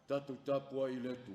Tatu tapua i le tu.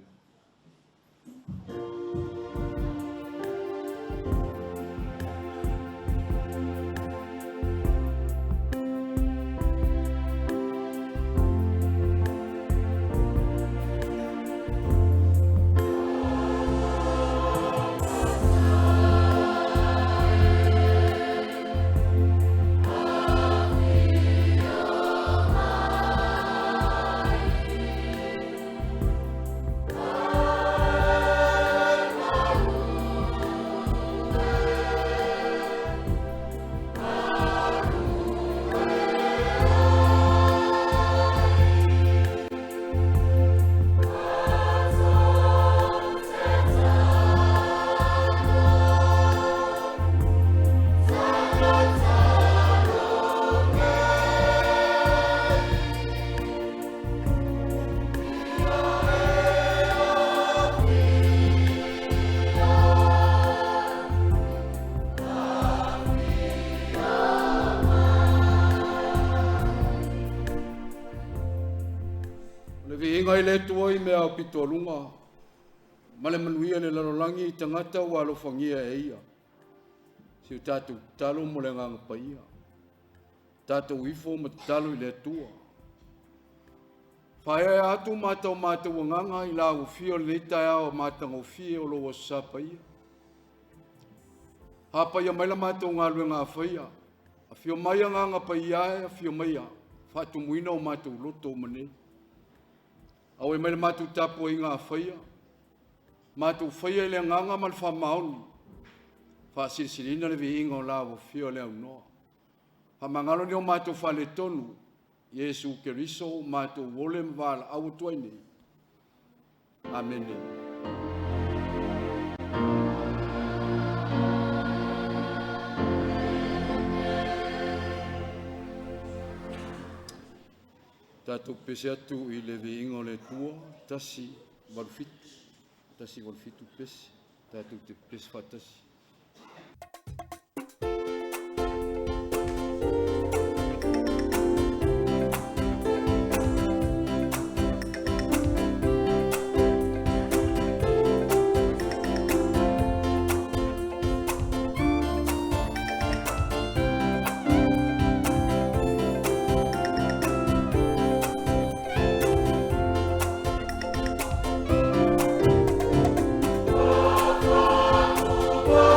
Ngai le tuoi me au pitolunga. Male manuia le lalolangi I tangata wa alofangia e ia. Si tatu talo mo le nganga paia. Tatu wifo ma talo I le tua. Whae atu matau nganga I la ufio le taia o matang ufio lo wasa paia. Hapa ia maila matau ngalue ngā whaia. A fio maia nganga paia, a fio maia. Fatu muina o matau loto mane. Awe mai matu tapo I ngā whaia. Matu whaia le nganga mal wha maoni. Wha silsilina le viinga o lawa whio le au noa. Ha mangalo ni o matu whale tonu. Yesu Keriso matu wole mwala au tuaine. Amen. Tato pese atu I le viinga o le tua, tasi walfitu pese, tato te pese fatasi. Oh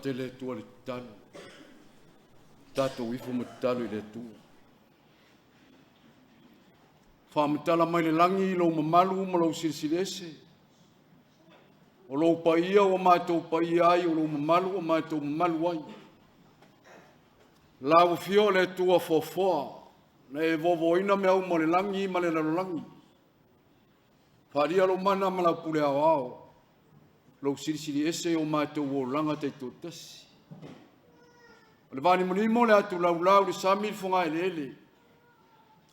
te le tua le talo. Tātou ifu ma talo i le tua. Whamatala mai le langi i lau mamalu ma lau silsilese. O lau paia o mātou paia ai, o lau mamalu o mātou mamalu ai. Lau fio le tua fofoa, na e vovoina me au ma le langi ma le lalolangi. Wharia lo mana ma lau pule au au. Lau silsilese o mātou o langa te totasi. O le vani manimo le atu lau le samil funga ele ele.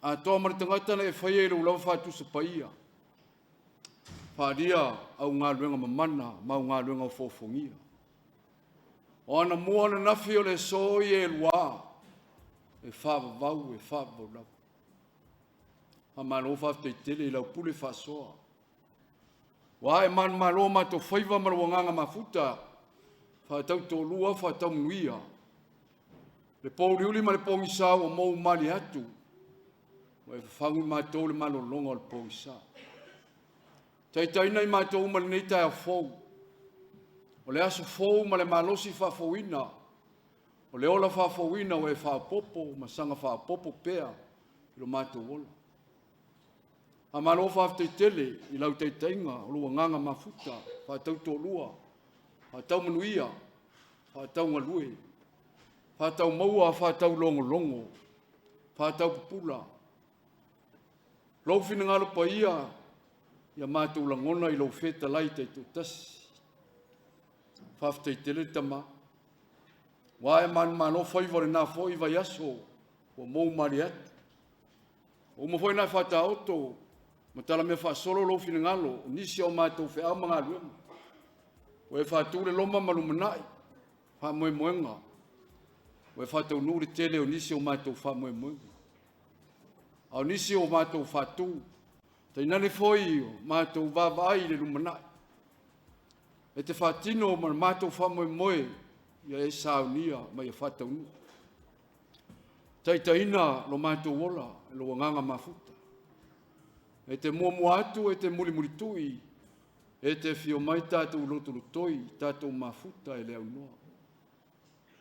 A toa mara tangata na e whaia i lau whātu sa paia. Whāria au ngā luenga mamana, mau ngā luenga o fofongia. O ana mua na nafi o le soi e lua. E whāwavau, e whāwavau. Ha malo whāwte i tele i lau pule whāsoa. Wa e man malo ma to whaiva marwanganga mafuta. Whātau tō lua, whātau mnuia. Le pōriuli ma le pōngisau o mou mali atu. Wa e whangu mātou le malo longa o le pōngisau. Taitaina i mātou ma le neita e fōu. O le aso fōu ma le malosi whafouina. O le ola whafouina o e whapopo, ma sanga whapopo pēa. I lo mātou ola. A malo whafte tele i lau taitainga o lua nganga mafuta. Whātau tō lua. Whātau manuia. Whātau ngalue. Whātau maua, whātau longo longo. Whātau pupula. Lau whina ngalo pa ia. Ia mātou langona i lau wheta lai te tūtasi. Whafte tele tama. Wae man mano whaiware nā whoi vai aso. O mou mari atu. O mo whoi nai whata auto. Matala me whasolo lau whina ngalo. Nisi o mātou whea mga luenga. O e whature loma malumanai. Wha moe moenga. O e whatau nuri tele o nisi o mātou wha moe moenga. Au nisi o mātou whatu. Tai nane foi o mātou vavai le lumanai. E te whatino o mātou wha moe moe. Ia e saunia mai e whatau nu. Tai taina lo mātou wola. E lo nganga mafuta. E te mua atu, e te muli tui. E te fio mai tātou loto lotoi. Tātou mafuta e leo noa.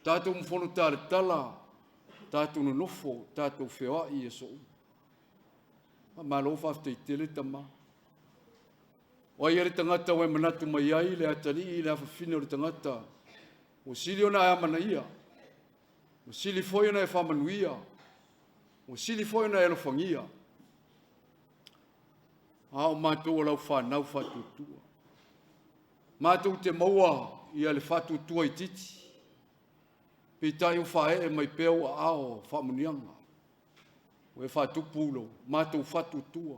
Tātou mfono tāre tala. Tātou no nofo. Tātou whiawai e so. Malo whafte i tele tama. O ai ere tangata o e manatu mai ai le atari i le awhawhine o le tangata. O sili ona e amana ia. O sili foi ona e whamanuia. O sili foi ona e lofangia. Ao mātou o lau whanau whatutua. Mātou te maua i ale whatutua i titi. Pitai o whae e mai peo a ao whamunianga. O e whatupulo, mātou whatutua.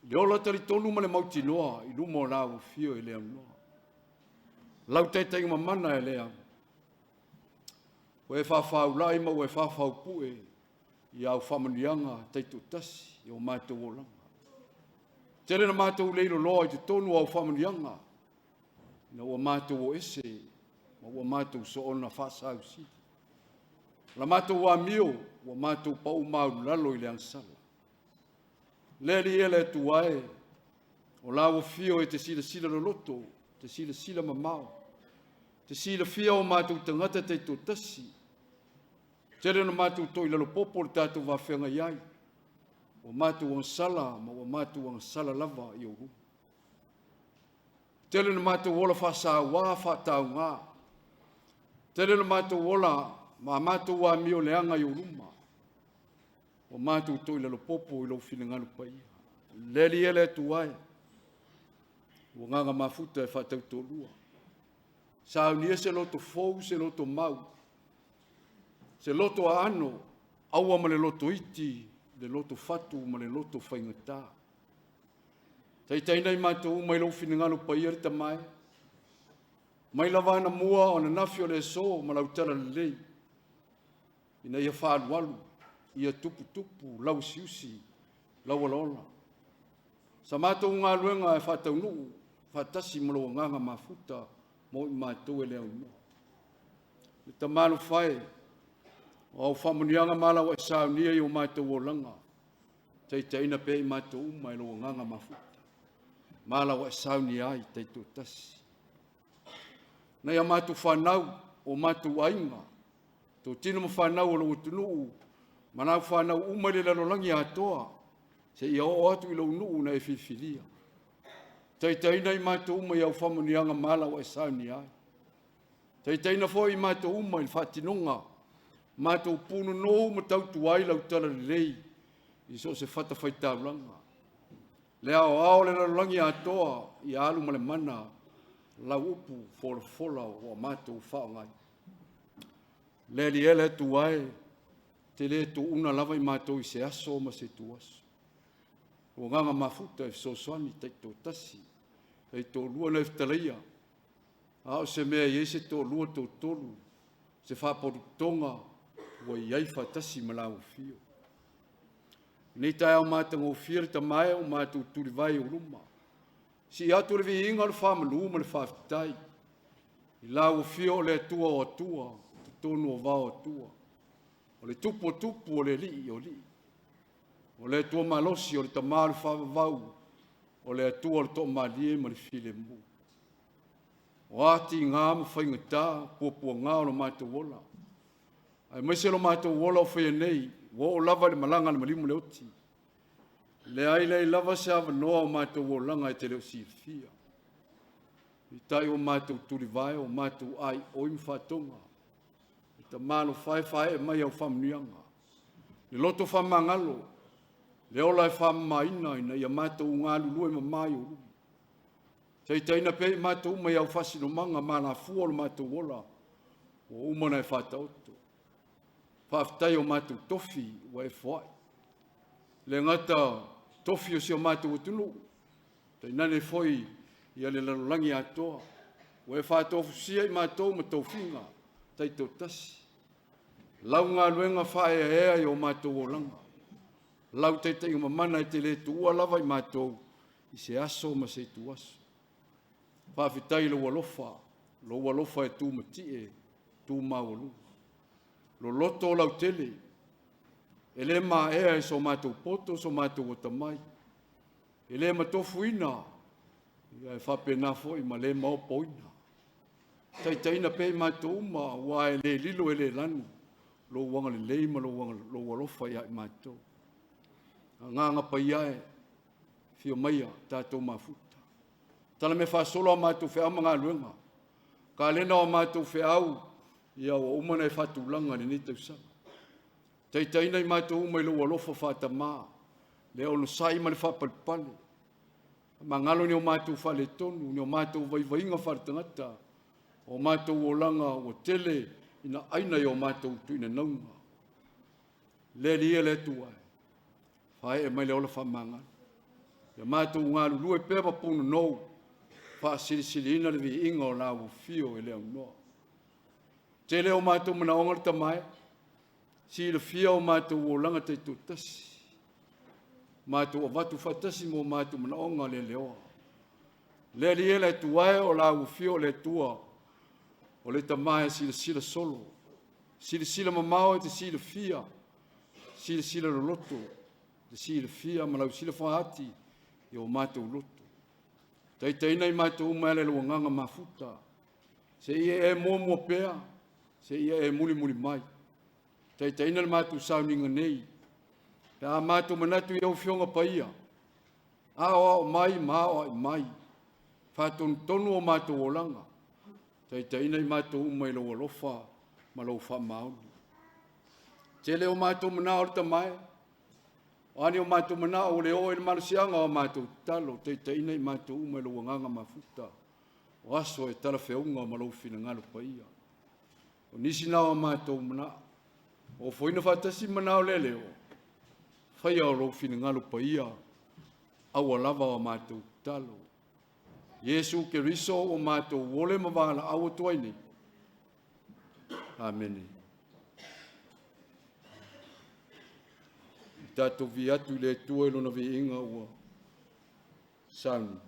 Le ola tari tonu ma le mauti noa, i lumo nā o fio e lea noa. Lau teitai mamana e lea. O e whawhau lai ma o e whawhau pue, i au whamunianga teitu tasi, i o mātou o langa. Tere na mātou leilo loa i te tonu au whamunianga, na o mātou o ese, ma o mātou so ona whasau si. La mātou wa mio, wa mātou pau mau lalo i le ansala. Leri ele tuae, o lawa fio e te sila no loto, te sila mamao, te sila fio o mātou tangata te totasi. Tere na mātou toi lalo popo le tātou wawhenga iai, o mātou ang sala, ma o mātou ang sala lava i oru. Tere na mātou wola whasa wā whatau ngā. Tere na mātou wola ma mātou wa mio leanga i oruma. O mātou toi lalo popo i lau whiningalu pai. Leri ele tuai. O nganga mafuta e whatau tōrua. Sa unia se loto fou, se loto mau. Se loto a ano, aua ma le loto iti, le loto fatu ma le loto whaingata. Taitaina i mātou mai lau whiningalu pai arita mai. Mai lawana mua o na nafi o le so, ma lau tala le lei. Ina ia whaalualu, ia tupu, lau siusi, lau alaola. Sa mātou ngā luenga e whatau nuu, whatasi malo nganga mafuta, mo i mātou e leo no. I ta malu whae, o au whamunianga malau e saunia i o mātou o langa. Taitaina pe i mātou mai lo nganga mafuta. Malau e saunia ai teitu tasi. Nei a mātou whanau, o matu ainga. Tō tino ma whanau o lo utunuu. Manau whanau umare lalolangi atoa. Se ia o atu i lo unuu na e whiwhiria. Taitaina i matu uma i au whamanianga mala wa e sauni ai. Taitaina fo i matu uma i whatinonga. Matu punu no ma tautu ai lau tala rei. I so se whata whaitaulanga. Lea o ao le lalolangi atoa i alu male mana. Lau upu fola o matu whaongai. Le li ele tu ai. Te le tu una lava i matu i se aso ma se tu aso. O nganga mafuta e so soani te tō tasi. E tō lua na iftalaia. Ao se mea i se tō lua tō tolu. Se whaporu tonga. Wa i aifa tasi malau fio. Nei tai au mātanga o whiere ta mai o mātu turi vai o ruma. Si atu le vi inga le whamalu ma le whawhitai. I lau o fio le atua o atua. Tonu o vau atua. O le tupu o le li o li. O le atua malosi o le tamaru whawavau. O le atua o le tō malie ma le file mu. O ati ngā ma whaingatā, pua ngā o le mātou wola. Ai maise lo mātou wola o whaia nei, wo o lava le malanga le malimu le oti. Le ai le lava se awa noa o mātou wolanga e te leo sifia. I tai o mātou turi vai, o mātou ai oim whatonga. I ta mālo whae e mai au whamnianga. Le loto whamangalo, le ola e whamaina ina ia mātou ngālu lue ma mai o rumi. Tei teina pe mātou mai au whasino manga mana fua o mātou wola, o umana e whataoto. Whaftai o mātou tofi wa e whai. Le ngata tofi o si o mātou utunu. Tei nane foi ia le lalolangi atoa. Wa e whatofu sia i mātou ma tofinga. Tei tō tasi. Lau ngā luenga whae ea i o mātou o langa. Lau te te mamana i te le tua lava i mātou. I se aso ma se tu aso. Whawhitai lo walofa. Lo walofa e tū matie. Tū mawalu. Lo loto lau tele. Ele ma ea e so mātou poto, so mātou o tamai. Ele ma tofu ina. Ia e whapena fo i ma le mao poina. Taitaina pe mātou uma, wa e le lilo e le lanu. Lo wanga le leima, lo walofa ia i mātou. Nganga pa ia e, fio maia, tātou mafuta. Tala me whasolo a mātou whea mga luenga. Ka lena o mātou whea au, ia o umana e whatulanga ni nitau sanga. Taitaina i mātou uma i lo walofa whatama. Le ono sai ma le whapalpale. Mangalo ni o mātou whale tonu, ni o mātou vaivainga wharatangata. O mātou o langa o tele, ina aina i o mātou tuina naunga. Le lia le tuai. Whae e mai le ola whamanga. Ia mātou ngā lulu e pepa punu nou. Wha sirisiri ina le vi inga o nāu fio e leo noa. Te leo mātou mana ongar tamai. Si le fia o mātou o langa te tūtasi. Mātou o watu whatasi mo mātou mana onga le leoa. Le lia le tuai o nāu fio le tua. O le tamai sila solo. Sila mamao e te sila fia. Sila loloto. Te sila fia malau sila whaati. I o mātou loto. Taitaina i mātou umele luanganga mafuta. Se ia e mua pea. Se ia e muli mai. Taitaina le mātou sauninga nei. Pea mātou manatu i au fionga paia. Ao mai, mao ai mai. Whāton tonu o mātou o langa. Taitaina i mātou umai lo alofa. Ma lo whamauni. Te leo mātou mana o mai. Ani o mātou mana o leo e marasianga o mātou talo. Taitaina i mātou umai lo wanganga mafuta. O aso e tala whiaunga ma lo whina ngalo paia. O nisi nao o mātou mana. O whoina whatasi mana o leo. Whaia o lo whina ngalo paia. Au alava o mātou talo. Yesu ke riso o mātou wole mawala au tuaini. Amen. Tātou vi atu le tua lona vi inga ua. Sanu.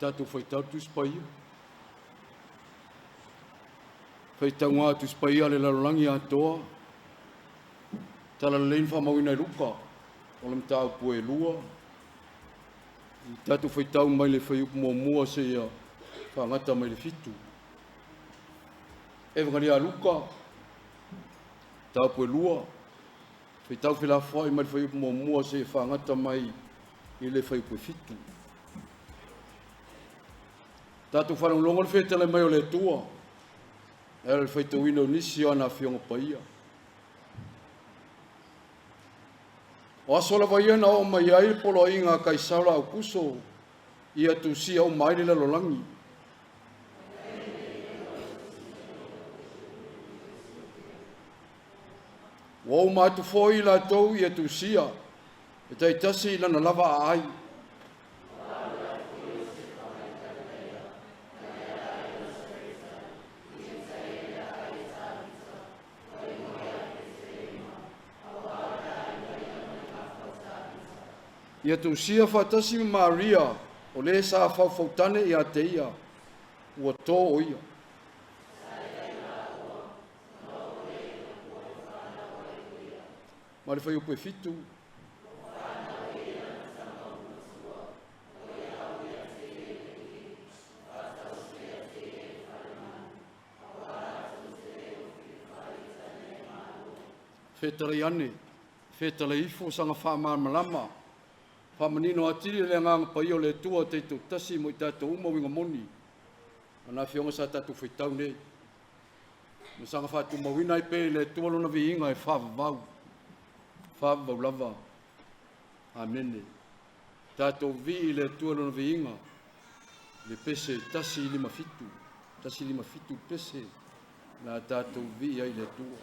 Tātou whaitau tu spaia. Whaitau ngā tu spaia le larolangi atoa. Tala lein whamauina I ruka. O le mtau pue lua. Tātou whaitau mai le whaiupu mua se ia whangata mai le fitu. E wangari a ruka. Tau pue lua. Whaitau whila whai mai le whaiupu mua se whangata mai I le whaiupu fitu. Tātou whanau le whetele mai o le tua. E le whaitau ino nisi ana whionga paia. O asola vai ana o mai ai polo inga kai saula au kuso ia tu si au mai le lolangi. O mai tu foi la tou ia tu sia. E tai tasi lana lava ai. Ia tu sia fatasi Maria o le sa fautane ia te ia ua tō o ia. Ma le whai upo e fitu. Whetara ane, whetara ifo sanga whamarmalama. Whamanino atiri le nganga pai o le tua te tu tasi mo I tātou uma winga moni. Ana whionga sa tātou whaitau nei. Mo sanga whātu mawina I pe le tua lona vi inga e whawavau. Whawavau lava. Amene. Tātou vi I le tua lona vi inga. Le pese tasi lima fitu. Tasi lima fitu pese. Na tātou vi ai le tua.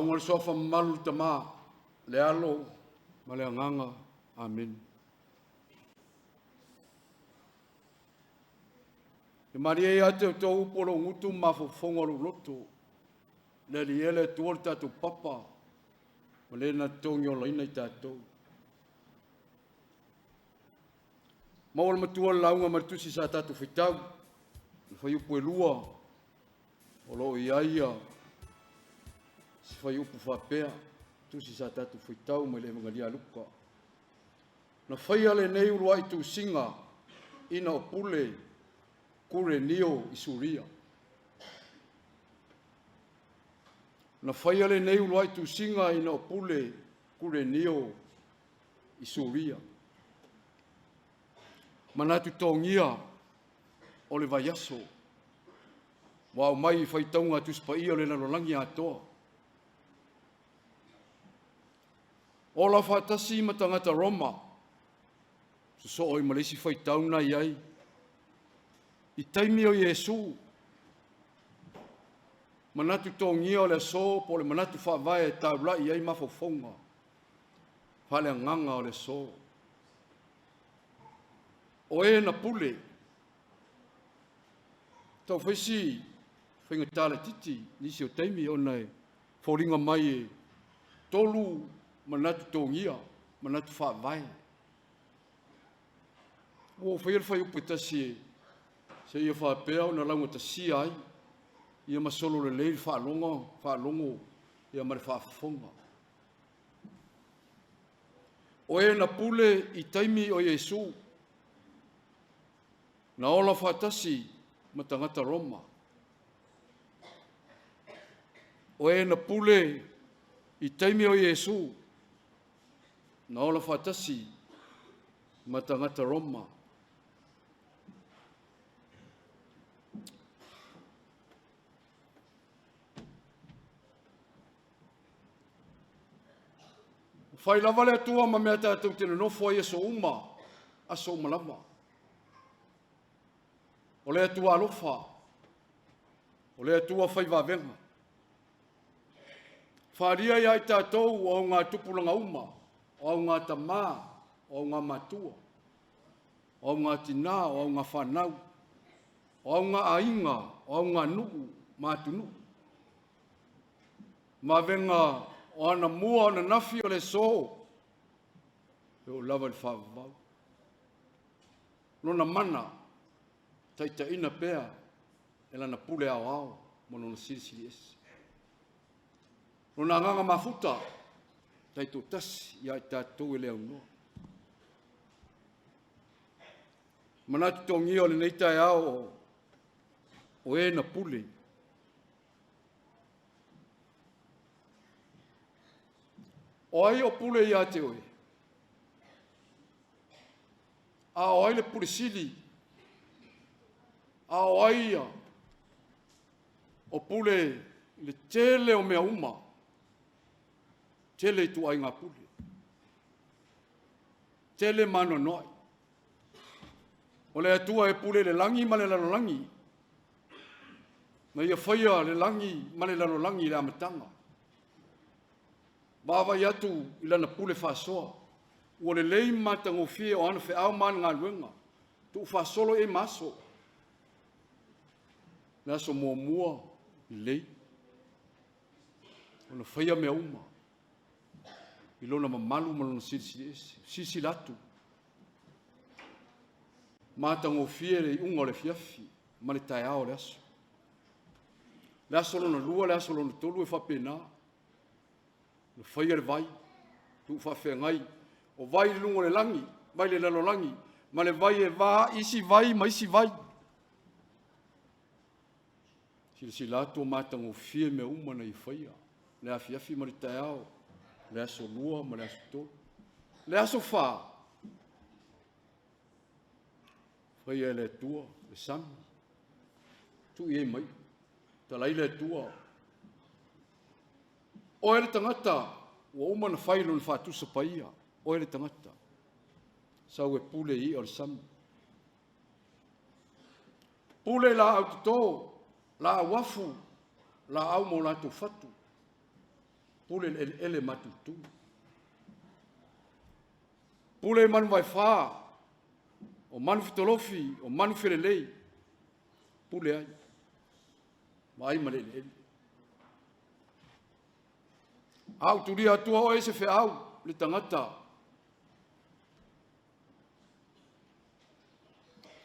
Launga le sofa malu tama, le alo, ma le anganga, amen. E maria ia te tau upolo ngutu mafofonga loto, le li ele tuol tatu papa, ma le na tongi o laina i tatou. Maol matua launga martusi sa tatu fitau, fai upu e lua, o lo iaia, si fai upu whapea, tusi sa tatu fitau, ma le mangalia luka. Na fai ale nei urua i tu singa, ina o pule, kure nio i suria. Na fai ale nei urua i tu singa, ina o pule, kure nio i suria. Manatu tongia o le vaiaso. Wa o mai fai taunga tuspa ia le nalolangi atoa. O la fatasi matangata Roma. So oi malesi fai tauna iai. I taimi o Yesu. Manatu tongia o le so po le manatu whaavae taula iai mafofonga. Fale nganga o le so. O e na pule, tau whaisi, whainga tāle titi, nisi o teimi o nei, whoringa mai e, tolu manatu tōngia, manatu whaavai. O whaia whai upetasi e, se ia whaapea o na launga ta si ai, ia masolo le leiri whaalongo, ia mare whaafafonga. O e na pule i taimi o Yesu, na ola whatasi matangata Roma. O e na pule i taimi o Yesu, na ola whatasi matangata Roma. Whai lava le atua ma mea tātou tēnā nofo ai aso uma, aso uma lava. O le atua alofa, o le atua whai wawenga. Wharia ia i tātou o ngā tupulanga uma, o ngā tamā, o ngā matua, o ngā tina, o ngā whanau, o ngā ainga, o ngā nuu, mātunu. Mawenga o ana mua o na nafi o le so, e o lava le whawau. Nona mana, taita ina pea, e lana pule au au, mono na siri esi. Nona nganga mafuta, taito tasi, ia i tātou e leo noa. Manatu tongi o le neitai au, o e na pule. O ai o pule ia te oe. A o ai le pule sili, a o aia, o pule le tele o mea uma, tele tu ai ngā pule, tele mano noi, o le atua e pule le langi ma le lalo langi, ma ia whaia le langi ma le lalo langi le amatanga, Bawa yatu ilana pule whasoa, ua le lei matango fie o ana whi au man ngā luenga, tu whasolo e maso, na so mua lei, ona whaia mea uma, ilona mamalu malona sisi latu, matango fie le unga o le fiafi, ma le tai ao le aso. Le aso lona lua, le aso lona tolu e whapena, le whaia le vai, tu whawhea ngai, o vai le lungo le langi, vai le lalo langi, ma le vai e vā, isi vai, ma isi vai. Si lato matango fie me uma na I whaia, le afiafi ma le tai ao, le aso lua, ma le aso tolu, le aso wha, whaia le tua, le sami, tu I e mai, talai le tua, o ele tangata, ua uma na whailo na whātusa paia, o ele tangata, sau e pule I o le sami. Pule la au tito, la au wafu, la au mo la tu fatu. pule ele matutu. Pule manu vai fa, o manu fitolofi, o manu felelei, pule ai. Mai malele. Au turia atua o ese fe au, le tangata.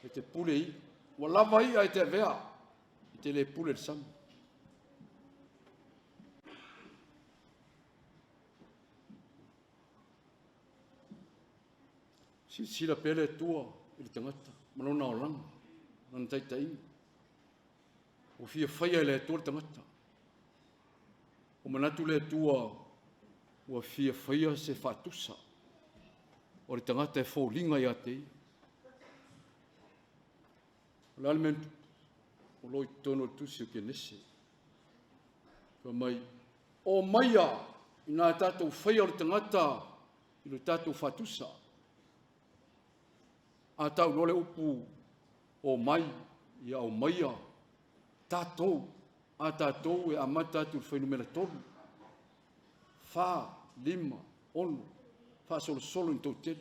E te pule i, wa lava i ai te vea, e te le pule le samu. Si la pele tua, e le tangata, malona o langa, nan taitai. O fia whaia le tua le tangata. O manatu le tua, ua fia whaia se whatusa. O le tangata e fōlinga i ate. O le alimentu, o loi tono tusi o ke nese. Ka mai, o maia, i nā tātou whaia o le tangata, i le tātou whatusa. A tau lole upu o mai, ia o maia, tātou, a tātou e amata tu whainumera tonu. Wha, lima, ono, wha solo solo in tau tele.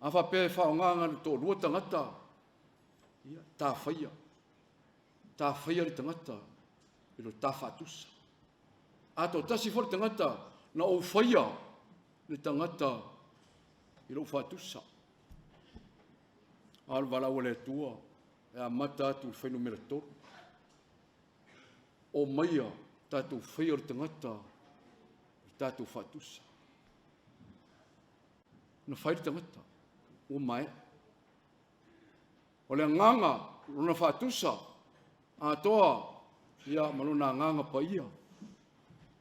A wha pē wha o nganga ni tō lua tangata, ia, tā whaia ni tangata, i lo tā whatusa. A tō tasi whore tangata, na o whaia ni tangata, i lo whatusa. Al wala wale tua, e amata tu whainumera tonu. O maia, tātou whaia o tangata, tātou whatusa. Na whaia tangata, o mai. O le nganga, runa whatusa, a toa, ia maluna nganga pa ia.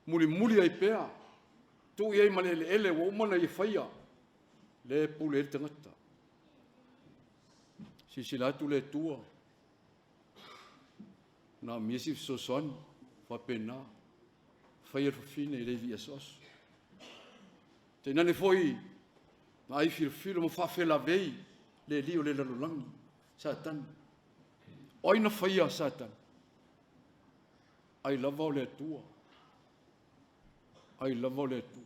Muli ai pea, tu iei malele ele, o umana i whaia, le pule e tangata. Sisilatu le tua, na miesi sosoan, whapena, whaia rwhine i revi asos. Te nane foi, na ai whirwhiro mo whawhela vei, le lio le lalulangi, Satan. Oina whaia Satan. Ai lava o le tua. Ai lava o le tua.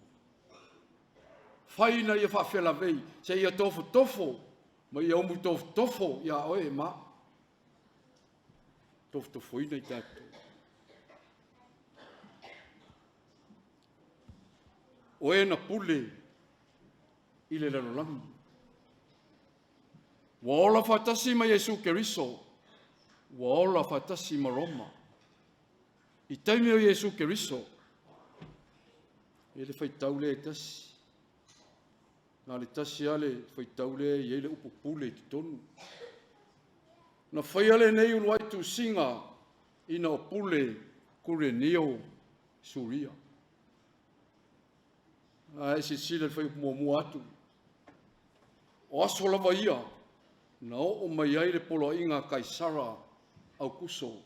Whaina ia whawhela vei, se ia tofo, ma ia umu tofo, ia oe ma. Tofo ina i tātou. Oe na pule i le lalulangi. Wa ola whatasi ma Yesu Keriso, wa ola whatasi ma Roma. I taimi o Yesu Keriso, e le whaitaule e tasi. Nā le tasi ale whaitaule i ele upo pule i te tonu. Na whaiale nei ulu aitu singa i na o pule kure nio suria. A ese sile whai mua atu. O aso lava ia, na o mai ai le polo inga Kaisara au kuso.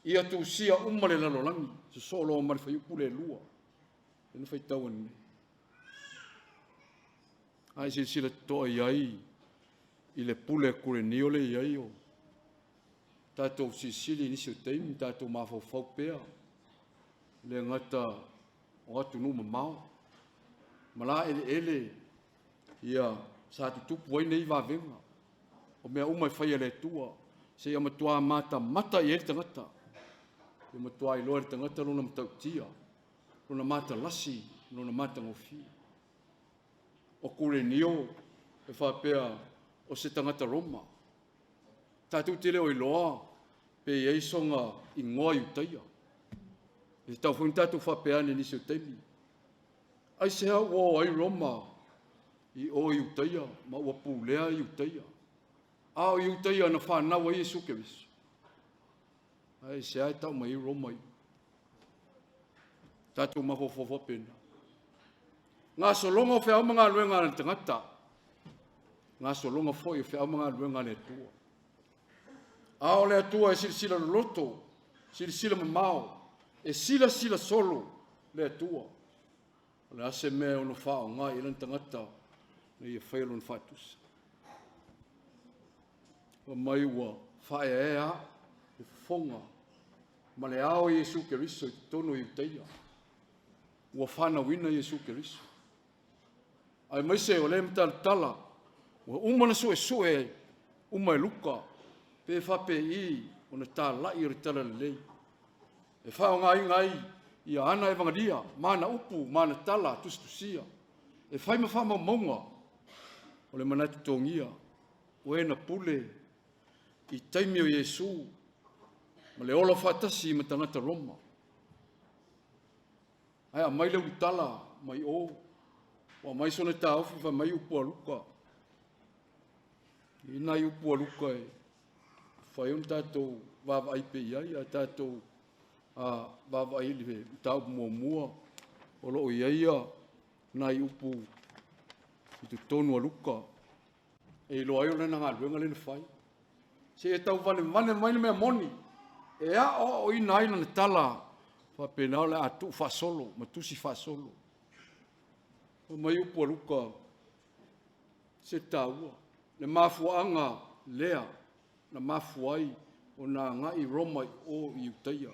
Ia tu sia umale lalolangi, se solo o mari whai upule lua. E na whai tauan nei. A ese sile toa iai, i le pule kure niole iai o. Tātou sisili nisi o teimi, tātou mawhau pēa. Le ngata o atu numa mau. Mala ele, ia sa tutupu ai nei wawenga. O mea umai whaia le tua, se ia matua mata i eri tangata. Ia matua i loa eri tangata luna matautia, luna mata lasi, luna mata ngofi. O kure nio, e whapea o se tangata Roma. Tātou te leo i loa, pe i eisonga i ngoa iutaia. E tau whun tātou whapeane nisi o teimi. Ai se hau o ai Roma, i o iutaia, ma ua pūlea iutaia. Ao iutaia na whānawa i Yesu Keriso. Ai se ai tau mai Roma i. Tātou mawhawhawha pena. Ngā solonga o whiau mga luenga na tangata. Ngā solonga foi o whiau mga luenga na tua. Ao le atua e silasila loto, silasila mamao, e silasila solo le atua. Le ase mea ono whao ngā i lan tangata na ia whaelo na whatusa. Wa mai ua whae ea e whonga ma le ao Yesu Keriso i tono i uteia. ua whanawina Iesu Keriso. Ai mai se o le mtalatala, ua umana sue uma e luka, pe whape I o na tā lai o re tala lei. E whao ngai ia ana e vangadia, mana upu, mana tala, tusia. E whai ma whama maunga, o le manatu tongia, o e na pule, I taimi o Iesu, ma le ola whatasi ma tangata Roma. Ai a mai leu tala, mai o mai sona tāufi wha mai upu a luka. I nai upu a luka e, whai on tātou wawa ai pe iai, a tātou wawa ai liwe, tāu mua, o lo o iaia, nai upu, I tu tonu a luka. E lo ai o lena ngā luenga lena whai. Se e tau vane mai mea moni, e a o I nai na tala, wha penao le atu whasolo, ma tusi whasolo. O mai upu a luka, se tāua, le mafuanga lea, na mafuai, o nā ngai Roma o I utaia.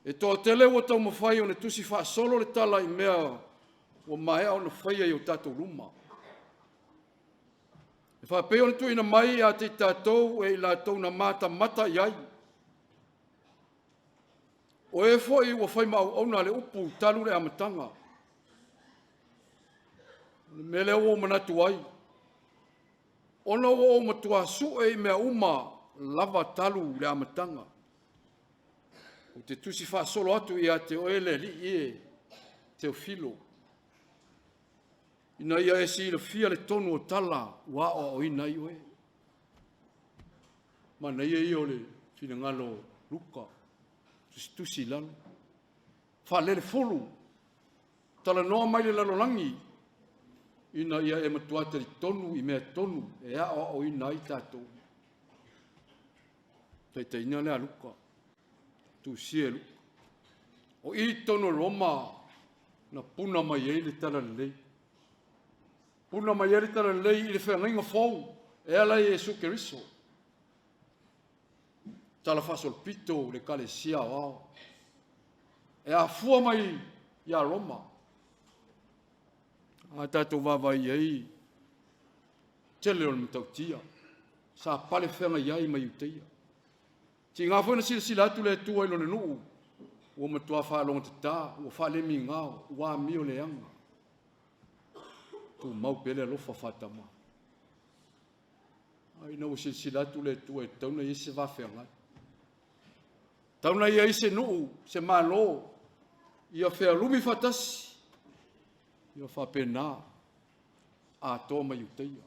E toa tele ua tau mawhai o ne tusi whasolo le tala I mea, o maea o na whaia I o tātou ruma. E whapeo na tuina mai a te tātou e I lātou na mata iai. O e fwoi ua whai mau auna le upu talu le amatanga. Me leo o manatu ai. Ona o matua su e mea uma lava talu le amatanga. O te tusi whaasolo atu I a te oele li e Teofilo. Ina ia e si le fia le tonu o tala wa o ina I oe. Mana ia I o le fina ngalo luka. Tusi lalo. Wha lele folu. Tala noa mai le lalo langi. Ina ia e matuata li tonu I mea tonu. E a o ina I tātou. Taita ina lea luka. Tusi e luka. O I tonu Roma na puna mai e le tala lei. Puna mai e le tala lei I le whengainga fau. E ala Iesu Keriso. Tala fasol pito le kale sia wao. E a fua mai ia Roma. A tātou wawai ei. Tele o le matautia. Sa pale whenga iai mai uteia. Ti ngā whena sila atu le tua ilo ne nuu. Ua matua whaalonga te tā. Ua whaale mi ngāo. Ua mi o le anga. Tu mau pele alofa whatama. Ai na ua sila atu le tua e tauna I se whawhengai. Tauna ia I se nuu, se malo, ia whea lumi whatasi, ia whapena, a tō mai uteia.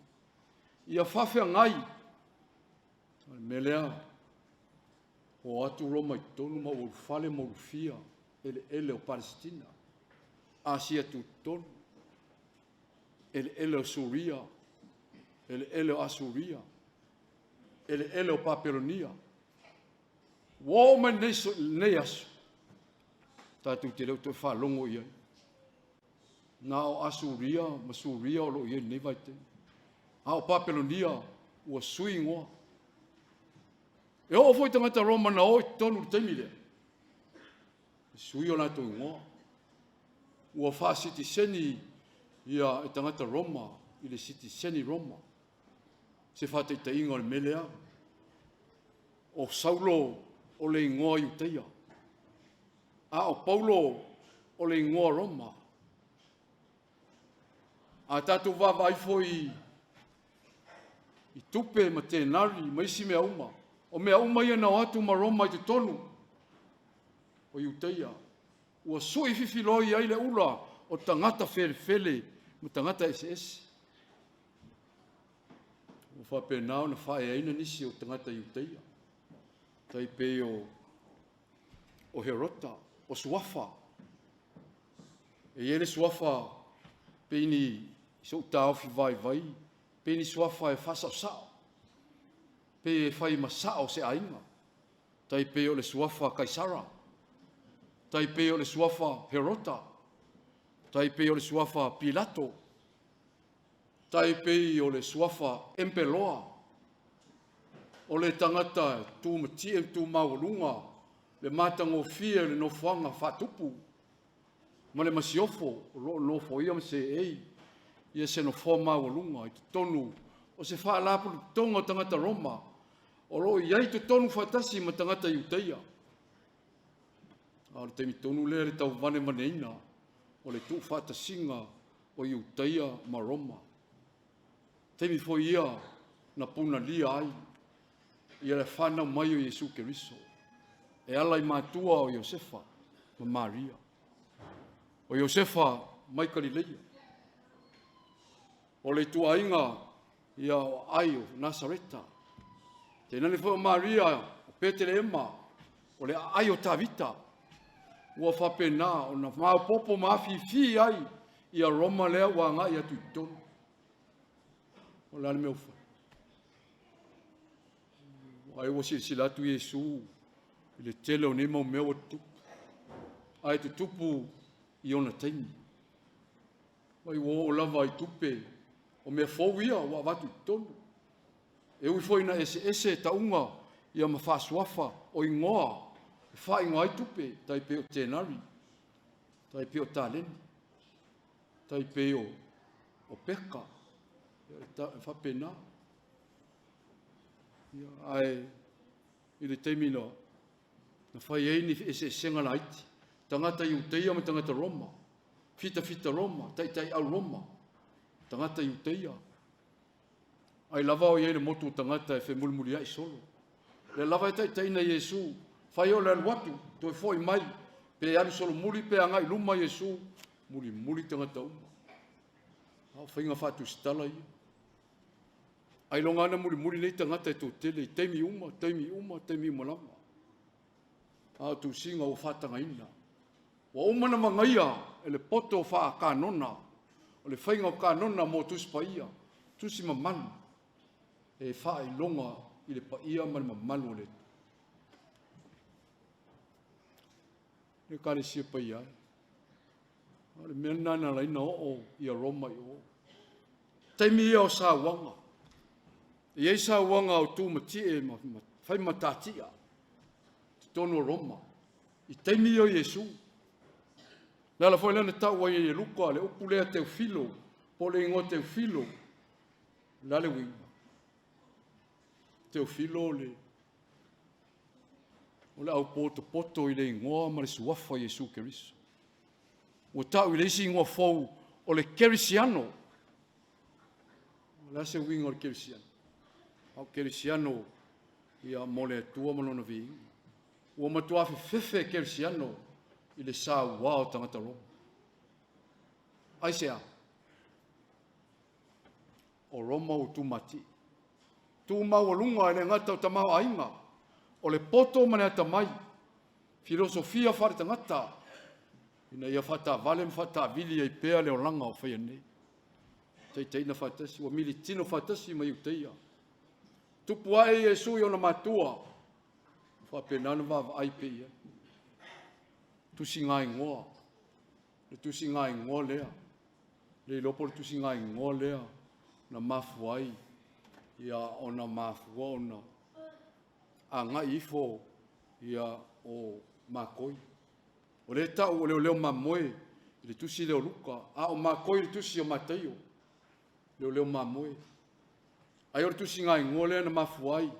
Ia whawhea ngai, me lea, o atu Roma I tonu ma o whale ma urufia, ele o Palestina, Asia tu tonu, ele o Suria, ele o Asuria, ele o Papelonia, Wo man nei asu. Tātou te leo te whalongo iai. Nā o Asuria, Masuria o lo iai nei vai te. A o Papelonia, ua sui ngoa. E o foi tangata Roma na o I tonu teimi lea. Sui o nātou ngoa. Ua wha siti seni ia e tangata Roma, I le siti seni Roma. Se whate te inga o le melea. O Saulo, o le ingoa I uteia. A o Paulo o le ingoa Roma. A tātou wawai foi I tupe ma tēnari, ma isi mea uma. O mea uma ia nau atu ma Roma I te tonu. O I uteia. Ua sui fifiloi ai le ula o tangata fele, ma tangata SS. O whapenao na whae aina nisi o tangata I uteia. Tai pe o Herota, o Suafa. E ele Suafa pe ni so taufi vai. Pe ni Suafa e fasasao. Pe fai masao se ainga. Tai pe o le Suafa Kaisara. Tai pe o le Suafa Herota. Tai pe o le Suafa Pilato. Tai pe o le Suafa Empeloa. O le tangata tu matie tu maulunga le matango fia le no whanga whatupu ma le masiofo lo fo ia se ei ia se no forma o lunga i tonu o se fa la pu tonga tangata Roma o lo ia i tonu fatasi ma tangata Iuteia a te mi tonu le tau vane maneina o le tu fatasinga o Iuteia ma Roma te mi fo ia na puna lia ai ia le whana mai o Iesu Keriso e ala i matua o Iosefa ma Maria o Iosefa mai Galileia o le tuainga ia o ai o Nasareta te nani fo Maria o Petelema o le ai o Tavita ua whapena o na maopopo mawhiwhi ai ia Roma lea wanga ia tuitonu o lani me ufa ai o silatu Iesu i le tele o nema o mea o tupu ai te tupu i ona taimi mai o lava i tupe o mea fowia o watu tonu e ui foi na ese taunga ia mawhasuafa o ingoa e wha ingoa i tupe tai pe o tenari tai pe o taleni tai pe o peka e whapena ia ai i le teimi na whai eini ese senga laiti tangata Iuteia ma tangata Roma fita Roma tai au Roma tangata Iuteia ai lava o iei le motu tangata e whemulmuli ai solo le lava e tai na Iesu whai o le aluatu to e foi mai pe alu solo muli pe angai luma Iesu muli tangata uma au whainga whatu stala ia ai longa ana muli nei tangata e tō tele teimi uma lama a tu singa o whatanga ina wa umana mangaia e le poto o wha kanona o le whainga o kanona mo tusi paia tusi mamanu e wha i longa i le paia mani mamalu o le kare sia paia o le mea nana laina o i a Roma i o teimi ia o sa wanga i ei sa wanga o tu matie whai matatia tono Roma i teimi o Iesu la foi lana tau ai e luka le upu lea Teofilo po le ingo Teofilo la le winga Teofilo le o le au poto i le ingoa ma le suafa Iesu Keriso o tau i le isi ingoa fau o le Kerisiano la se winga o le Kerisiano au Kerisiano ia mo le tua malona vi ua matua fefe Kerisiano i le sa wao tangata Roma. Ai sea, o Roma o tumati. Tu mau lunga e le ngata o tamau ainga, o le poto mane ata mai, filosofia whare tangata, ina ia whata vale mwhata vili ai pea leo langa o whaia nei. Teina whatasi, wa mili tino whatasi mai uteia. Tupu ai Iesu i ona matua, whapenana wawa ai pea. Tusi ngai ngoa, le tusi ngai ngoa lea, le lopo le tusi ngai ngoa lea, na mafu ai, ia ona mafu ona, a ngai ifo, ia o makoi. O le tau o leo mamoe, le tusi leo luka, a o makoi le tusi o mateio, leo mamoe. Ai o le tusi ngai ngoa lea na mafu ai,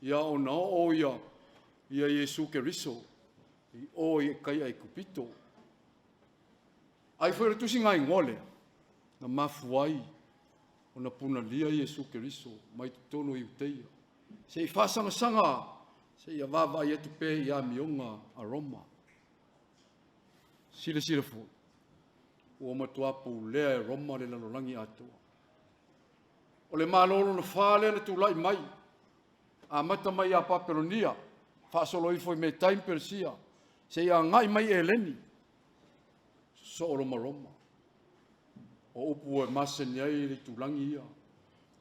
ia ona o ia Iesu Keriso, o i kai ai kupito ai foi tu singa ngole na mafuai ona puna lia Iesu Keriso mai tono i uteia se i fasanga sanga se ia vava ia tu pe ia mionga a Roma sile fu o matua pu le Roma le lalolangi atua o le malolo na fale na tu lai mai a mata mai a Papelonia fa solo i foi me time Persia se ia ngai mai eleni so Roma o upu e maseni ai le tulangi ia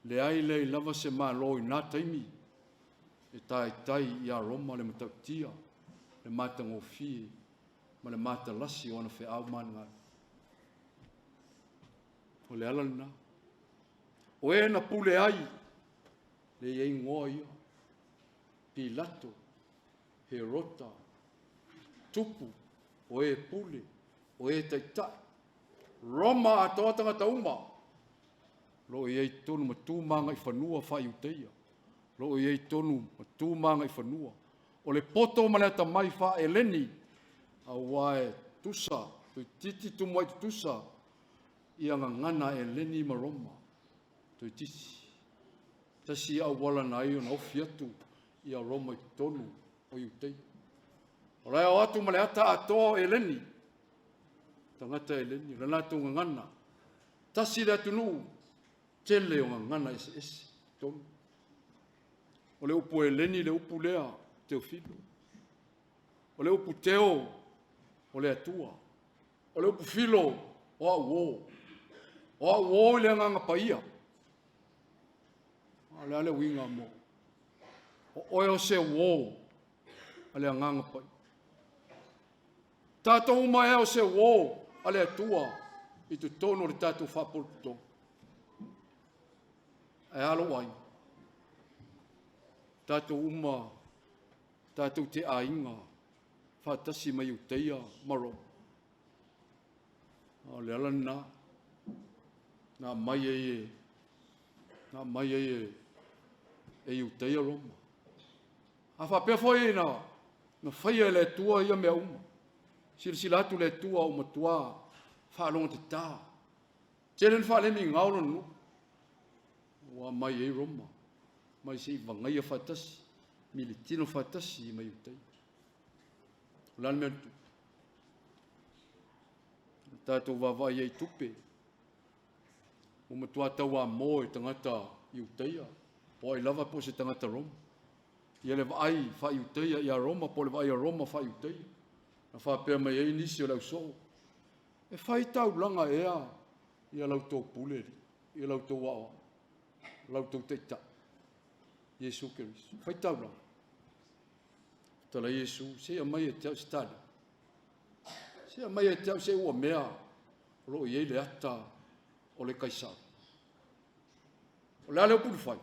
le ai le lava se malo i nā taimi e tai ia Roma le matautia le matangofi ma le matalasi ona fe au manga o le alana o e na pule ai le iei ngoa ia Pilato Herota tupu o e pule o e taitai. Roma atoa tangata uma. Lo e tonu matumanga I whanua whai uteia. Lo e tonu matumanga I whanua. O le poto maneta mai wha e leni. A wae tusa. Tui titi tumai tusa. Ia ngana e leni ma Roma. Tui titi. Tasi au wala na iyo na ofi atu. Ia Roma I tonu o uteia. O rai o atu male ata atoa e leni. Tangata e leni. Rana tu ngana. Tasi le atunu. Tele o ngana ese. Tonu. O le upu e leni le upu lea. Teo filo. O le upu teo. O le atua. O le upu filo. O a uo. O a uo le nganga paia. O le ale winga mo. O oe o se uo. Ale nganga paia. Tato uma e o se uo. Ale atua. I tu tono le tato whapolto. E alo wai. Tato uma. Tato te ainga. Whatasi mai uteia maro. O le ala na. Na mai e. Na mai e. E uteia Roma. A whapea foi na. Na whaia le tua ia mea uma. Sila atu le tua o matua. Whaalonga te tā. Teren whaalemi ngaulo nu. Wa mai e Roma. Mai se iwangai a whatasi. Militino whatasi mai uteia. Lan mea tu. Tātou wawai ei tupe. O matua tau a mo e tangata I uteia. Po ai lava po se tangata Roma. Ia le vai wha I uteia I a Roma. Po le vai a Roma wha I uteia. Na whapea mai ei nisi o lau so. E whai tau langa ea. Ia lau tō puleri. Ia lau tō wao. Lau tō teita. Iesu Keriso. Whai tau langa. Tala Iesu, se a mai e tau stadi. Se a mai e tau se ua mea, ro I le ata o le kaisa. O le ale o pulu fai.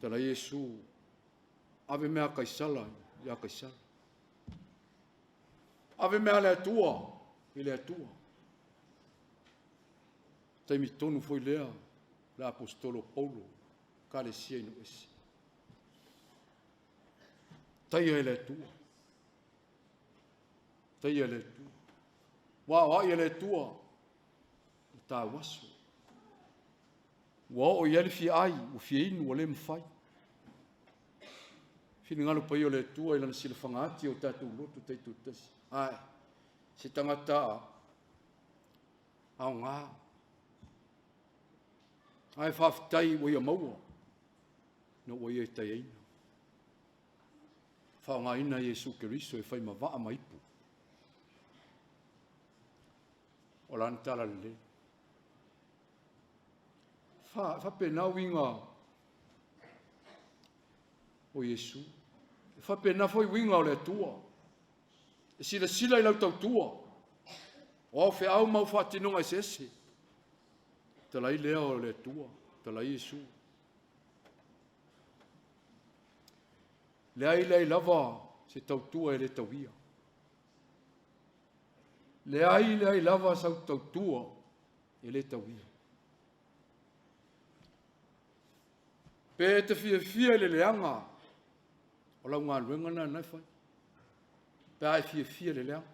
Tala Iesu, ave mea kaisala, ia kaisala. Ave mea le atua, I le atua. Taimi tonu foi lea, le apostolo Paulo, kale sia inu esi. Taia ele tua. Taia ele tua. Wa ele tua. Ta waso. Wa o yele fi ai, o fi inu o le mfai. Fini ngalo pa le tua ila sila fangati o tatu lotu taitu tasi. Ai. Se tangata au ngā. Ai whaftai o ia maua. No o ia tai eina. Whaonga ina Iesu Keriso e whai mawaa maipu. O lantala le. Whapena winga o Iesu. Whapena foi winga o le tua. E sila I lau tau tua. O au au mau whatinonga sese. Talai lea o le tua. Talai Iesu. Le ai lei lava se tautua e le tauia. Le ai lava sa tautua e le tauia. Pe te fia le leanga. O lau ngā luenga na nai whai. Pe ai fia le leanga.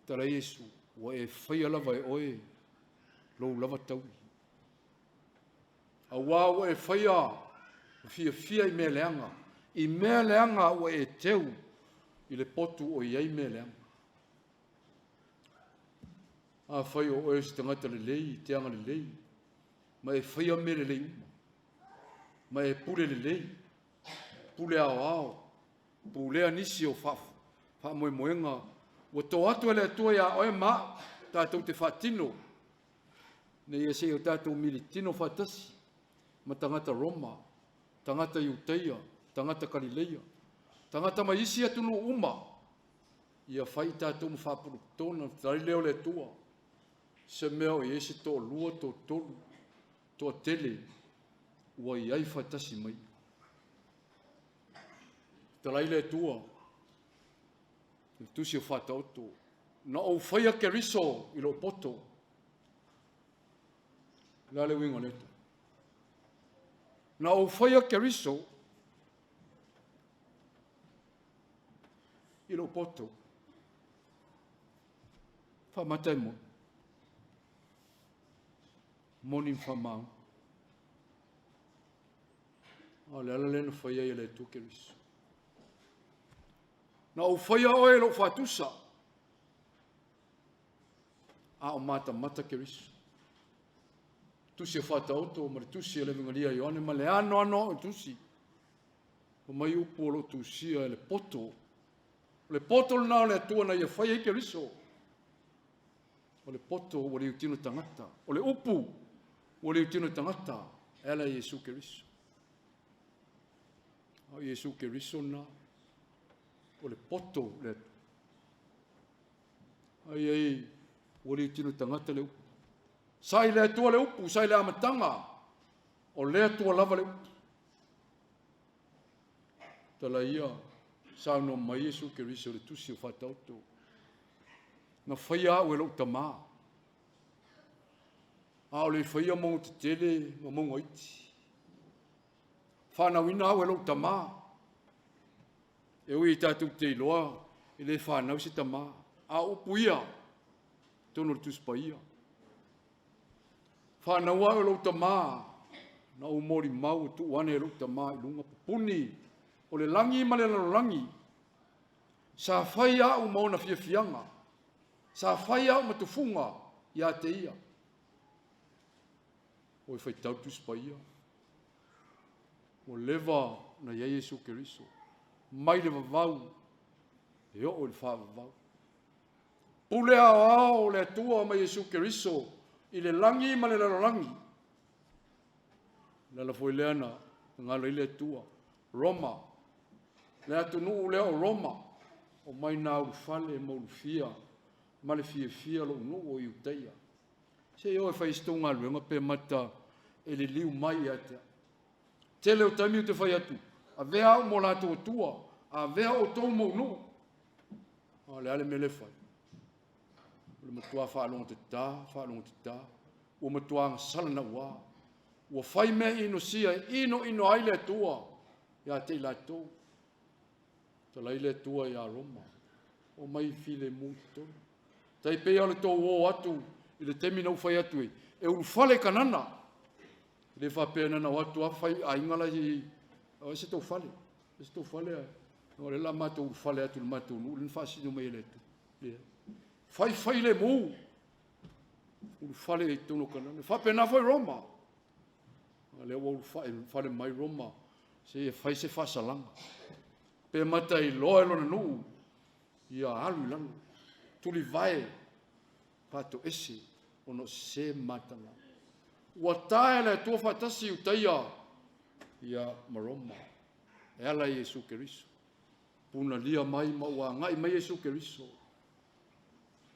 Tara Iesu, wa e whaia lava e oe, lou lava taui. A wā e whaia fia I mea leanga. I mea leanga o e teu I le potu o iei mea leanga. A whai o oe si tangata le lei, te anga le lei. Ma e whaia me le lei uma. Ma e pule le lei. Pule ao ao. Pulea nisi o whafu. Wha moe moenga. Wa tō atu ele atua ia oe ma. Tātou te whatino. Ne ia se o tātou militino whatasi. Ma tangata Roma. Tangata Iuteia, tangata Galileia, tangata maisi atunu uma. Ia whai tātou mwhapuru tōna, tari leo le tua. Se meo I ese tō lua, tō tolu, tō tele, ua I ai whatasi mai. Talai le tua, tusi o whātautu. Na o whaia ke riso i lo poto. Lale wingo leto. Na o whaia ke riso i lo poto. Whamatai mo. Moni whamau. O le ala lena whaia i le tu ke riso. Na o whaia oe lo whatusa. A o mata ke riso. Tusi e whātautu, o mare tusi e le vingalia i ane, ma le ano tusi. O mai upu o lo tusia e le poto. O le poto lana o le atua na ia whaia i ke riso. O le poto o le utino tangata. O le upu o le utino tangata. Ela Iesu ke riso. O Iesu ke riso na. O le poto le atua. Ai, o le utino tangata le upu. Sai le atua le upu, sai le amatanga. O le atua lava le upu. Tala ia, sao no mai Iesu ke riso le tusi o whātautu. Na whaia au e lo tamā. A o le whaia mongo te tele, ma mongo iti. Whanau ina au e lo tamā. E ui tātou te iloa, e le whanau si tamā. A upu ia, tono le tuspa ia. Whanau au e lo tamā. Na o mori mau tu wane e lo tamā i lunga pupuni. O le langi ma le langi. Sa whaia au mauna fia fianga. Sa whaia au matufunga ia te ia. O e whaitau tuspa ia. O leva na ia Iesu ke riso. Mai le vavau. E o le wha vavau. Pule ao le atua mai Iesu ke riso. I le langi ma le langi. Lala foi leana. Ngalo i le atua. Roma. Le atunu leo Roma. O mai nā urufale ma urufia. Ma le fia lo unu o iuteia. Se o e whaistonga luenga pe mata e le liu mai atea. Te leo taimiu te whai atu. A vea o mo lato o tua. A vea o tau mo unu. A le ale me le whai. Le matua whaalonga te tā. O matua ngasala na wā. O whai mea ino sia. Ino aile atua. Ia te lato. Tala ile atua ia Roma. O mai file muto. Tai pea le tō o atu. I le temina ufai atu e. E urufale kanana. Le whapea nana o atu a whai a ingala i. O se tō fale. Se tō fale a. O le la mato urufale atu le mato. Ule nfasino mai le atu. Whai le mu. Urufale e tono kanana. Whapea na whai Roma. Le o urufale mai Roma. Se whai se whasalanga. Pe mata i loa lona nuu. Ia alu lana. Tuli vai. Pato ese. Ono se matanga. Ua tae le tua whatasi utaia. Ia maroma. E ala Iesu ke riso. Puna lia mai ma ua ngai mai Iesu ke riso.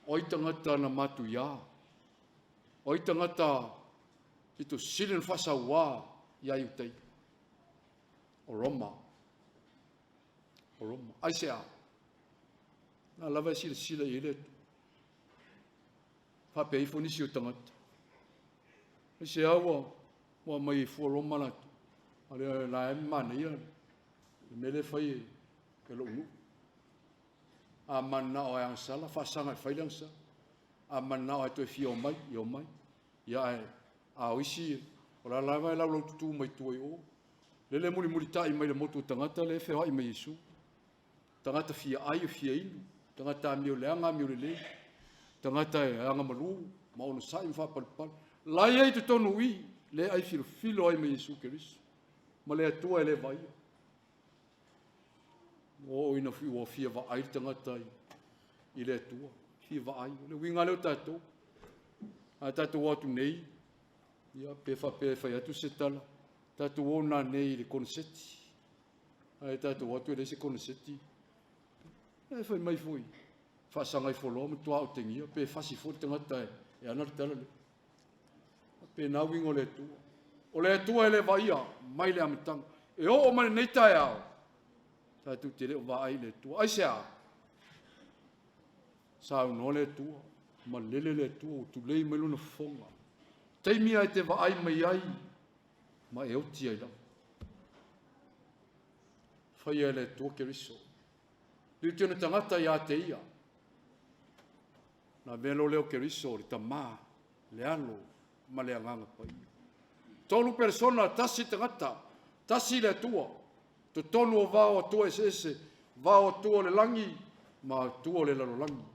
Oi tangata na matu ia. Oi tangata ito silin whasa wā ia iutai. O Roma. O Roma. Ai se a. Na lava sila i letu. Whape i whanisi o tangata. Ai se awa. Mua mai i fua Roma latu. Ale la e mana ia. Le mele whai e lo unu. A mana o e angsala. Whasanga e whai langsa. A mana o e toi fia o mai. I o mai. Ia e. A oisi e. O la lava e lau tutu mai tuai o. Lele muri ta i mai le motu tangata. Le whea i mai Yesu. Tangata fia ai o fia inu. Tangata miu leanga miu le. Tangata e anga maru. Maono sai mwhapalpal. Lai ei te tonu i. Le ai filo ai mai Yesu ke riso. Ma le atua e le vai. O ina fia va ai tangata i le atua. Fia va ai. Le winga leo tatou. A tatou atu nei. Ia pe whai atu se tala. Tatou o nā nei le konseti. A tatou atu e le se konseti. E whai mai fui. Whasanga i wholoa me tua o tengia. Pe whasi fo tangata e ana le tala le. Pe nā winga o le atua. O le atua e le vaia. Mai le amitanga. E o mane nei tae ao. Tatou te leo va ai le atua. Ai se a. sa no le tua ma lele le tua tu lei me luna fonga taimi ai te va ai mai ai ma e oti ai la fai ele tua ke riso li tino tangata ia te ia na velo leo ke riso ri tama le alo ma le anganga pai tolu persona tasi tangata tasi le tua to tonu o vao tua ese vao tua le langi ma tua le lalo langi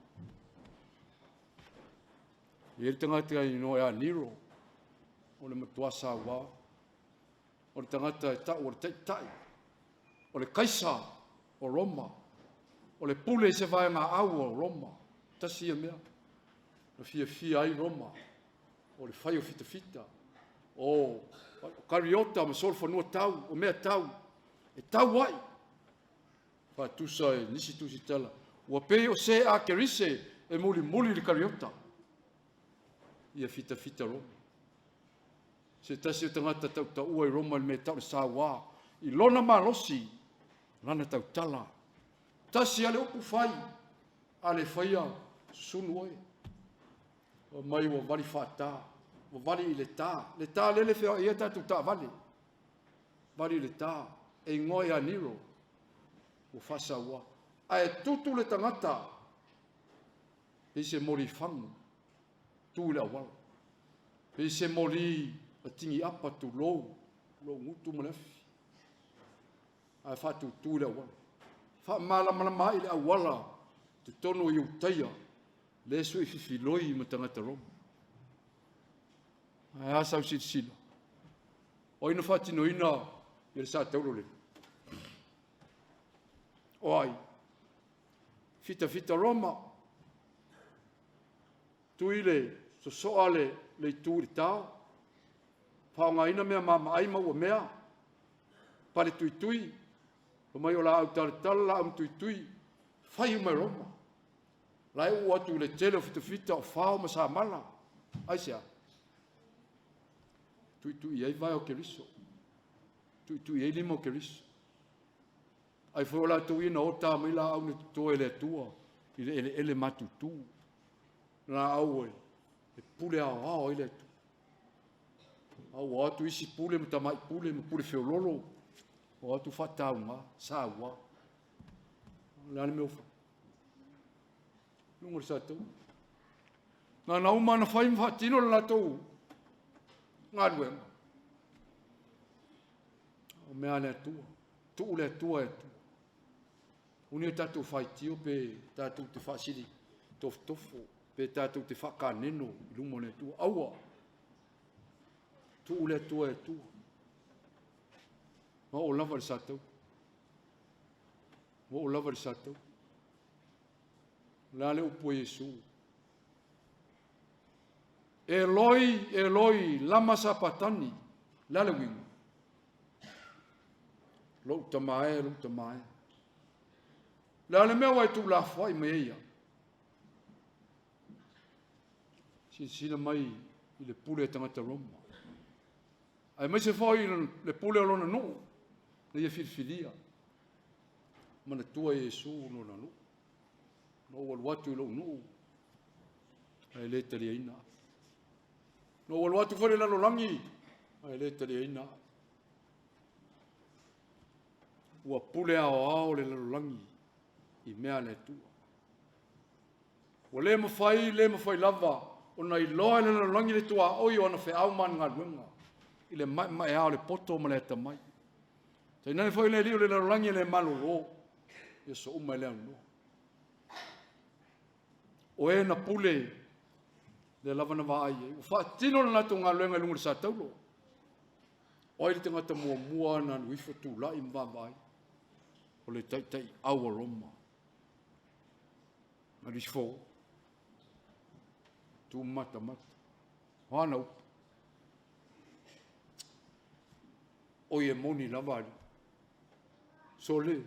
e tangata ai no ya niro o le matua sa wa o le tangata ta o le tai o le kaisa o Roma o le pule se vai nga au o Roma tasi mea na fia ai Roma o le fai o fita o kariota ma sol no tau o mea tau e tau wai fa tu sai nisi tu si tala o pe o se a kerise e muli le kariota ia fita Roma se tasi o tangata tau ua i Roma me tau sa wa i lona malosi lana tau tala tasi ale upu fai ale faia sunu oi o mai o vali fata o vali le ta lele fea ia tatu ta vali le ta e ngoi aniro o fasa wa ai tutu le tangata e se mori fangu tu le awal e se mori a tingi apa tu lo ngutu malefi ai fatu tu le awal fa mala mai le awala te tono i utaia le sui fifiloi ma tangata Roma ai asa sila o ina fati no ina i le sa tauro le o ai fita Roma tuile so ale le turi tau pa nga ina mea mama ai ma ua mea pale tui o mai o la au tala am tui fai uma Roma lai ua tu le tele fita o fao ma sa mala ai sea tui ai vai o keriso tui ai limo keriso ai foi la tu ina o ta mai la au ne to ele tua ele matutu na au e pule ao ele tu au atu isi pule mta mai pule feololo o atu fata uma sa wa la me ofa nungo sa tu na uma na fai mfatino la tu ngadwe o me ale tu le tua e tu uni tatu fai tio pe tatu te fasili tofo pe tatu te fakaneno lumo le tu aua tu le tua e tu ma o lava sato la le upo Yesu Eloi lama sapatani la le wing lo tamae la le mea wai tu la fai meia sila mai i le pule tangata Roma ai mai se fai le pule alona no le ia filfilia mana tua Yesu no na no watu lo no ai le tali ina no watu fore la langi ai le tali ina ua pule ao le langi i mea le tua o le mafai lava ona i loa le langi le tua oi ona fe au man ngalunga i le mai ao le poto ma le tamai tai nai foi le liu le langi le maloro e so uma le no o e na pule le lava na vai o fa tino na to ngaluenga lungu sa taulo oi le tangata mua na wifo tu la i vai o le tai au Roma na risfo tu mata hana o ye moni lava sole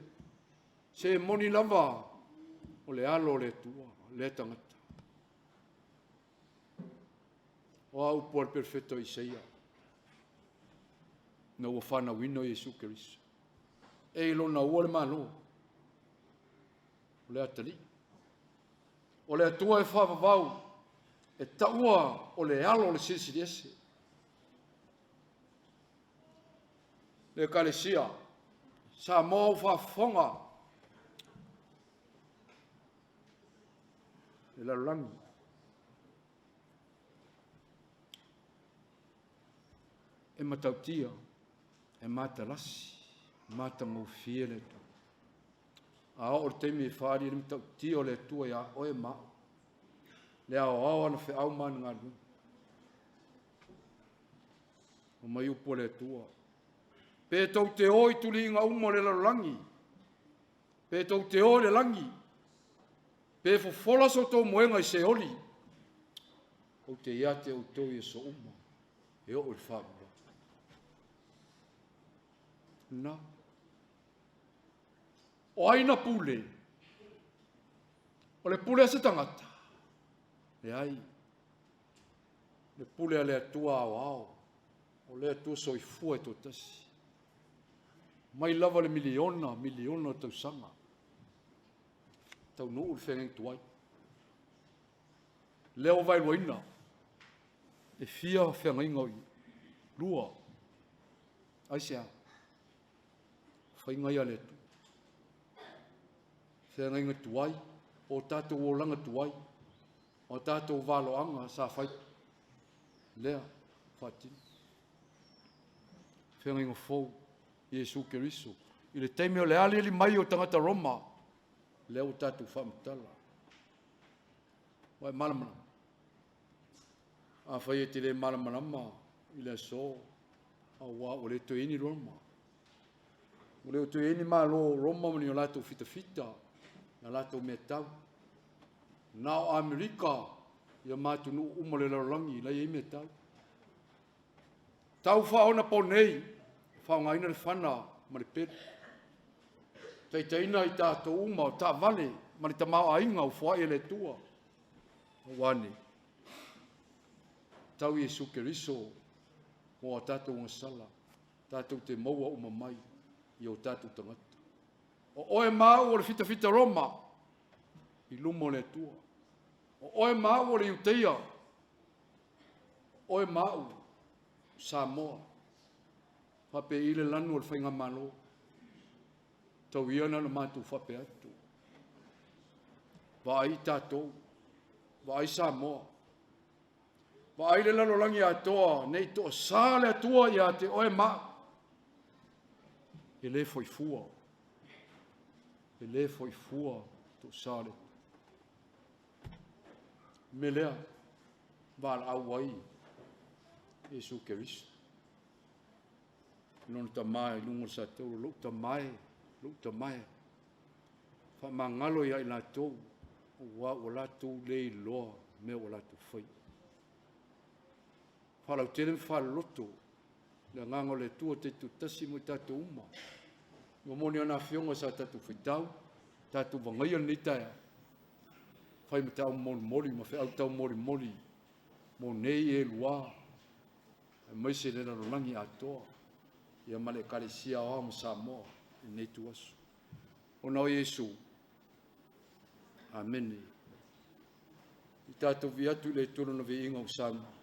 se moni lava o le alo le tua le tangata o au por perfetto Isaia na ua fana wino Yesu Keriso e lo na ua le malo o le atali o le atua e whawawau, e taua o le alo o le sirisiese. Le kalesia, sa mo whafonga, e la langi. E matautia, e matalasi, matangofie le tu. A o te mi whaari ni matautia o le tua ia oe ma. Le ao ao ana whi au manu ngā lu. O mai upo le tua. Pe tau te oi tuli inga umo le langi. Pe tau te oi le langi. Pe fofola so tau moenga I se oli. O te iate o tau I so umo. E o il whamu. Na. O aina pule. O le pule ase tangata. Le ai. Le pule a le atua au au. O le atua soifua e to tasi. Mai lava le miliona tau sanga. Tau nuu le whengeng tuai. Leo vai loina. E fia whengai ngoi. Lua. Aisea. Whaingai a le tu. Whengai ngā tuai. O tātou o langa tuai. O tātou walo anga sa whai. Lea. Whatin. Whengai ngā fau. Iesu Keriso. I le teime o le ali mai o tangata Roma. Leo tātou whamtala. Wai malamana. A whai e te le malamanama. I le so. A wā o le toini Roma. O le toini maa lo Roma mani o lātou fita. Na lātou me tau. Nā o Amerika. Ia mātunu umole larangi. Lai e me tau. Tau whaona po nei. Whaongaina le whana. Mari pere. Taitaina I tātou uma o tā vale. Mari ta mau ainga o whae le tua. O wane. Tau Iesu Keriso. O a tātou ngasala. Tātou te maua uma mai. I o tātou tangata. O oe mau o le fita Roma. I lumo le tua. O oe mau o le Iuteia. Oe mau. Samoa. Whape I le lanu o le whainga malo. Tau iana na mātou whape atu. Vai tātou. Vai Samoa. Vai le lalo langi atoa. Nei toa sāle atua I a te oe mau. E le foi fua. E le foi fua to sale. Me lea. Val au ai. Iesu Keriso. Non ta mai lungo sa tau. Luk ta mai. Luk ta mai. Fa mangalo ia I la tau. Ua o la tau le loa. Me o la tau fai. Fa lau tele fa loto. Le ngango le tua te tutasi mo tatu uma. Mo moni ana fionga sa tatu fitau, tatu vangaia ni tae. Fai me tau mori, ma fe au tau mori. Mo nei e lua. E mai se le narolangi atoa. Ia male kalesia o mo Samoa. I nei tuasu. Ona o Iesu. Amen. I tatu viatu le tulu na vi inga o Samoa.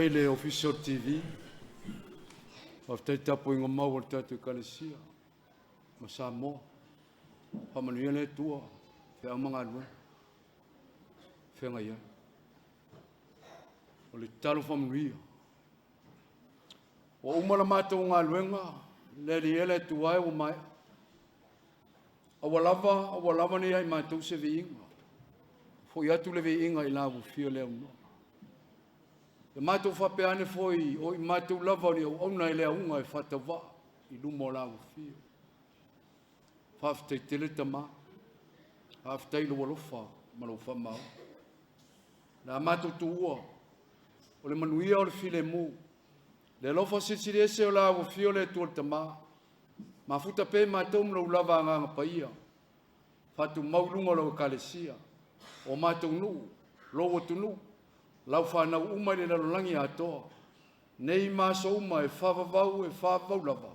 ai le official TV. After tapo inga mau o tatu kalesia. Masa mo. Pamanuia le tua. Fea mga lua. Fea ngaya. O le talo pamanuia. O umala mātou ngā luenga. Le li ele tuai o mai. Awalava ni ai mātou se viinga. Foi atu le viinga I lawu fia leo no. E mātou whapeane foi o I mātou lava ni au na lea unga e whatawa I lumo lawu fia. Whaftai tele tama. Whaftai lo walofa malo whamau. Na mātou tuua. O le manuia o le file mu. Le lofa sisiri ese o lawu fia le tuol tama. Mafuta pe mātou mlo lava nganga paia. Fatu maulunga lo kalesia. O mātou nu, lowo tunu. Lau whanau umai le lalolangi atoa. Nei māso umai whavavau e whavau lava.